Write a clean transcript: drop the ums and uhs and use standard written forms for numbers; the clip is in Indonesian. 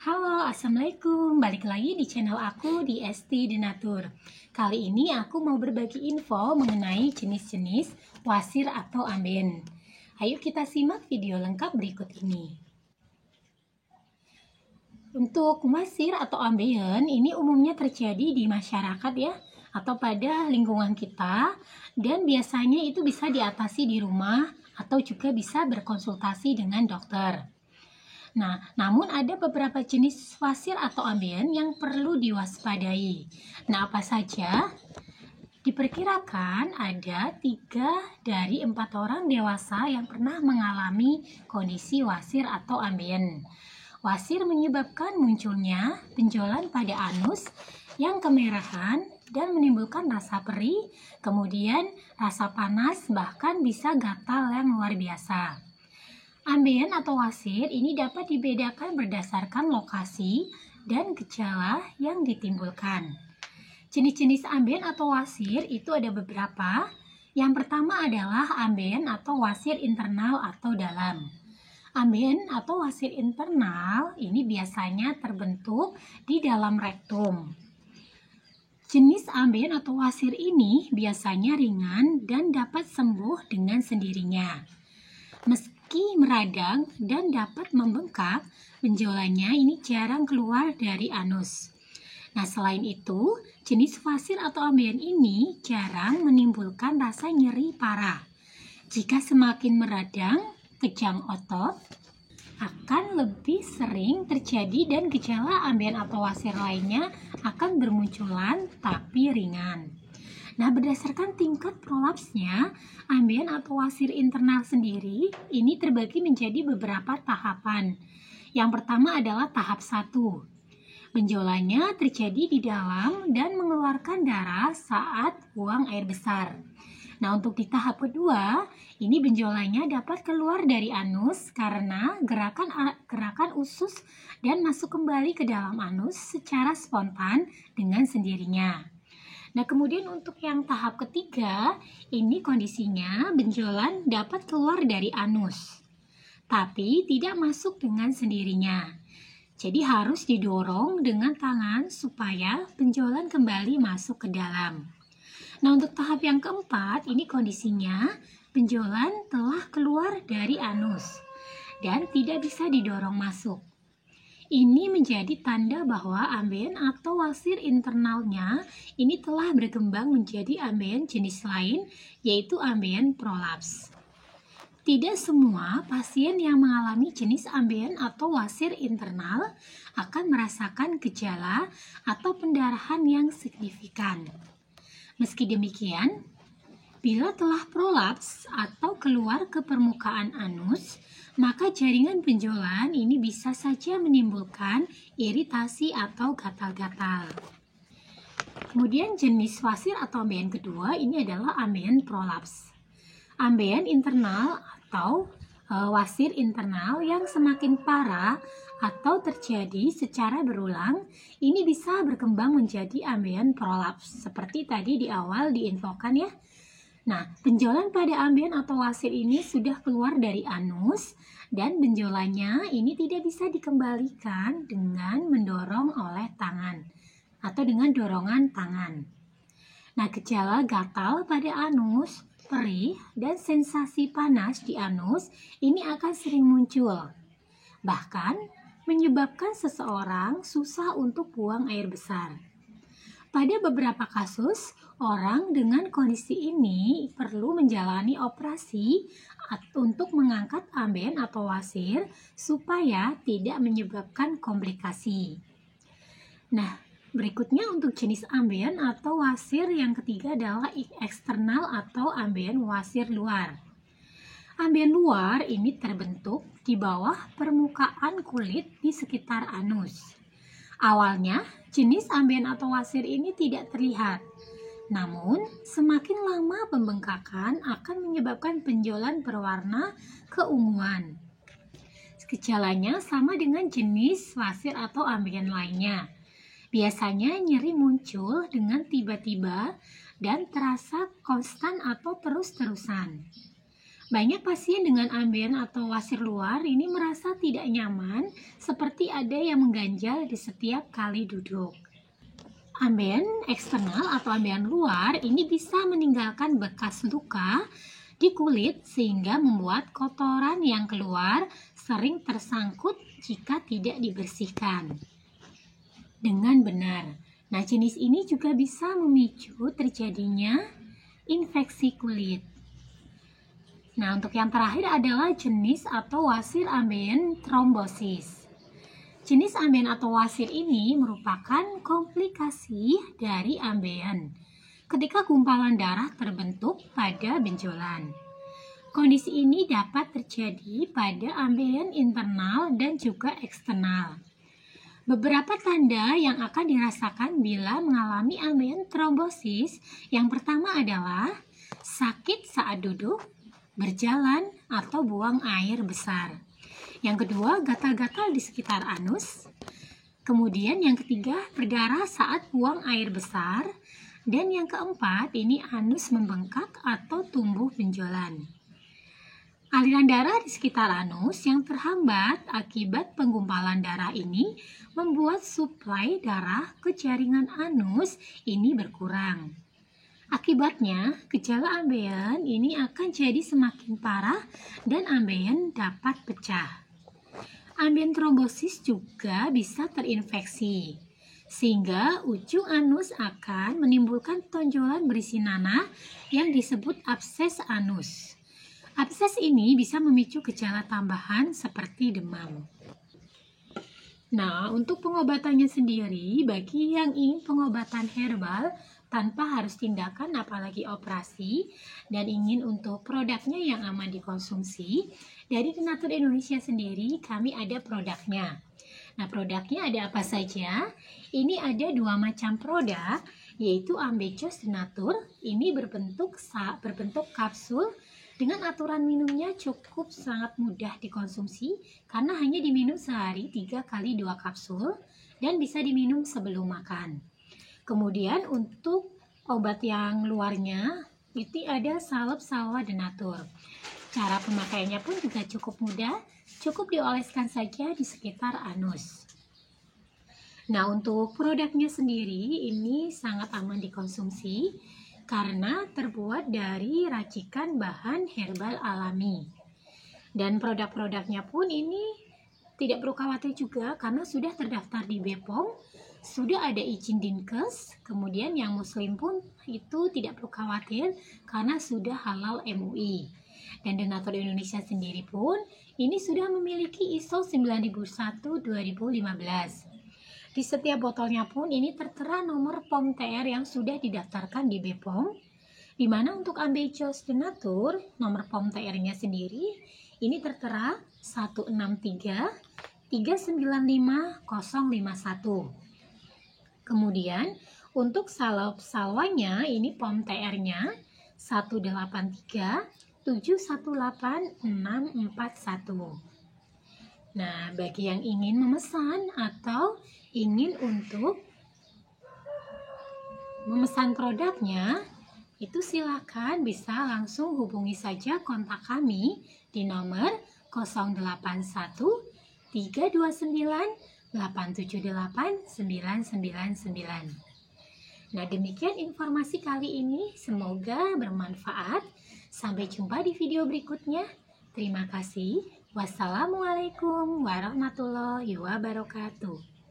Halo, Assalamualaikum. Balik lagi di channel aku di ST Denatur. Kali ini aku mau berbagi info mengenai jenis-jenis wasir atau ambeien. Ayo kita simak video lengkap berikut ini. Untuk wasir atau ambeien ini umumnya terjadi di masyarakat ya, atau pada lingkungan kita, dan biasanya itu bisa diatasi di rumah atau juga bisa berkonsultasi dengan dokter. Nah, namun ada beberapa jenis wasir atau ambeien yang perlu diwaspadai. Nah, apa saja? Diperkirakan ada 3 dari 4 orang dewasa yang pernah mengalami kondisi wasir atau ambeien. Wasir menyebabkan munculnya benjolan pada anus yang kemerahan dan menimbulkan rasa perih, kemudian rasa panas, bahkan bisa gatal yang luar biasa. Ambeien atau wasir ini dapat dibedakan berdasarkan lokasi dan gejala yang ditimbulkan. Jenis-jenis ambeien atau wasir itu ada beberapa. Yang pertama adalah ambeien atau wasir internal atau dalam. Ambeien atau wasir internal ini biasanya terbentuk di dalam rektum. Jenis ambeien atau wasir ini biasanya ringan dan dapat sembuh dengan sendirinya. Meski meradang dan dapat membengkak, benjolannya ini jarang keluar dari anus. Nah, selain itu, jenis wasir atau ambeien ini jarang menimbulkan rasa nyeri parah. Jika semakin meradang, kejang otot akan lebih sering terjadi dan gejala ambeien atau wasir lainnya akan bermunculan tapi ringan. Nah, berdasarkan tingkat prolapsnya, ambeien atau wasir internal sendiri ini terbagi menjadi beberapa tahapan. Yang pertama adalah tahap 1. Benjolannya terjadi di dalam dan mengeluarkan darah saat buang air besar. Nah, untuk di tahap kedua, ini benjolannya dapat keluar dari anus karena gerakan usus dan masuk kembali ke dalam anus secara spontan dengan sendirinya. Nah, kemudian untuk yang tahap ketiga, ini kondisinya benjolan dapat keluar dari anus, tapi tidak masuk dengan sendirinya. Jadi harus didorong dengan tangan supaya benjolan kembali masuk ke dalam. Nah, untuk tahap yang keempat, ini kondisinya benjolan telah keluar dari anus dan tidak bisa didorong masuk. Ini menjadi tanda bahwa ambeien atau wasir internalnya ini telah berkembang menjadi ambeien jenis lain, yaitu ambeien prolaps. Tidak semua pasien yang mengalami jenis ambeien atau wasir internal akan merasakan gejala atau pendarahan yang signifikan. Meski demikian, bila telah prolaps atau keluar ke permukaan anus, maka jaringan benjolan ini bisa saja menimbulkan iritasi atau gatal-gatal. Kemudian jenis wasir atau ambeien kedua ini adalah ambeien prolaps. Ambeien internal atau wasir internal yang semakin parah atau terjadi secara berulang, ini bisa berkembang menjadi ambeien prolaps. Seperti tadi di awal diinfokan ya. Nah, benjolan pada ambeien atau wasir ini sudah keluar dari anus dan benjolannya ini tidak bisa dikembalikan dengan mendorong oleh tangan atau dengan dorongan tangan. Nah, gejala gatal pada anus, perih, dan sensasi panas di anus ini akan sering muncul. Bahkan, menyebabkan seseorang susah untuk buang air besar. Pada beberapa kasus, orang dengan kondisi ini perlu menjalani operasi untuk mengangkat ambeien atau wasir supaya tidak menyebabkan komplikasi. Nah, berikutnya untuk jenis ambeien atau wasir yang ketiga adalah eksternal atau ambeien wasir luar. Ambeien luar ini terbentuk di bawah permukaan kulit di sekitar anus. Awalnya, jenis ambeien atau wasir ini tidak terlihat. Namun, semakin lama pembengkakan akan menyebabkan benjolan berwarna keunguan. Gejalanya sama dengan jenis wasir atau ambeien lainnya. Biasanya nyeri muncul dengan tiba-tiba dan terasa konstan atau terus-terusan. Banyak pasien dengan ambeien atau wasir luar ini merasa tidak nyaman, seperti ada yang mengganjal di setiap kali duduk. Ambeien eksternal atau ambeien luar ini bisa meninggalkan bekas luka di kulit sehingga membuat kotoran yang keluar sering tersangkut jika tidak dibersihkan dengan benar. Nah, jenis ini juga bisa memicu terjadinya infeksi kulit. Nah, untuk yang terakhir adalah jenis atau wasir ambeien trombosis. Jenis ambeien atau wasir ini merupakan komplikasi dari ambeien ketika gumpalan darah terbentuk pada benjolan. Kondisi ini dapat terjadi pada ambeien internal dan juga eksternal. Beberapa tanda yang akan dirasakan bila mengalami ambeien trombosis, yang pertama adalah sakit saat duduk, berjalan, atau buang air besar. Yang kedua, gatal-gatal di sekitar anus. Kemudian yang ketiga, berdarah saat buang air besar. Dan yang keempat, ini anus membengkak atau tumbuh benjolan. Aliran darah di sekitar anus yang terhambat akibat penggumpalan darah ini membuat suplai darah ke jaringan anus ini berkurang. Akibatnya, gejala ambeien ini akan jadi semakin parah dan ambeien dapat pecah. Ambeien trombosis juga bisa terinfeksi, sehingga ujung anus akan menimbulkan tonjolan berisi nanah yang disebut abses anus. Abses ini bisa memicu gejala tambahan seperti demam. Nah, untuk pengobatannya sendiri, bagi yang ingin pengobatan herbal tanpa harus tindakan apalagi operasi dan ingin untuk produknya yang aman dikonsumsi, dari Denatur Indonesia sendiri kami ada produknya. Nah, produknya ada apa saja? Ini ada 2 macam produk, yaitu Ambejos Denatur. Ini berbentuk kapsul dengan aturan minumnya cukup sangat mudah dikonsumsi karena hanya diminum sehari 3 kali 2 kapsul dan bisa diminum sebelum makan. Kemudian untuk obat yang luarnya itu ada salep salwa Denatur. Cara pemakaiannya pun juga cukup mudah, cukup dioleskan saja di sekitar anus. Nah, untuk produknya sendiri ini sangat aman dikonsumsi karena terbuat dari racikan bahan herbal alami. Dan produk-produknya pun ini tidak perlu khawatir juga karena sudah terdaftar di BPOM, sudah ada izin Dinkes, kemudian yang muslim pun itu tidak perlu khawatir karena sudah halal MUI. Dan Denatur Indonesia sendiri pun ini sudah memiliki ISO 9001-2015. Di setiap botolnya pun ini tertera nomor POM TR yang sudah didaftarkan di BPOM, di mana untuk Ambejos Denatur nomor POM TR-nya sendiri ini tertera 163 395 051. Kemudian untuk salwanya ini POM TR-nya 183 718 641. Nah, bagi yang ingin memesan atau ingin untuk memesan produknya, itu silakan bisa langsung hubungi saja kontak kami di nomor 081 329 878 999. Nah, demikian informasi kali ini, semoga bermanfaat. Sampai jumpa di video berikutnya. Terima kasih. Wassalamualaikum warahmatullahi wabarakatuh.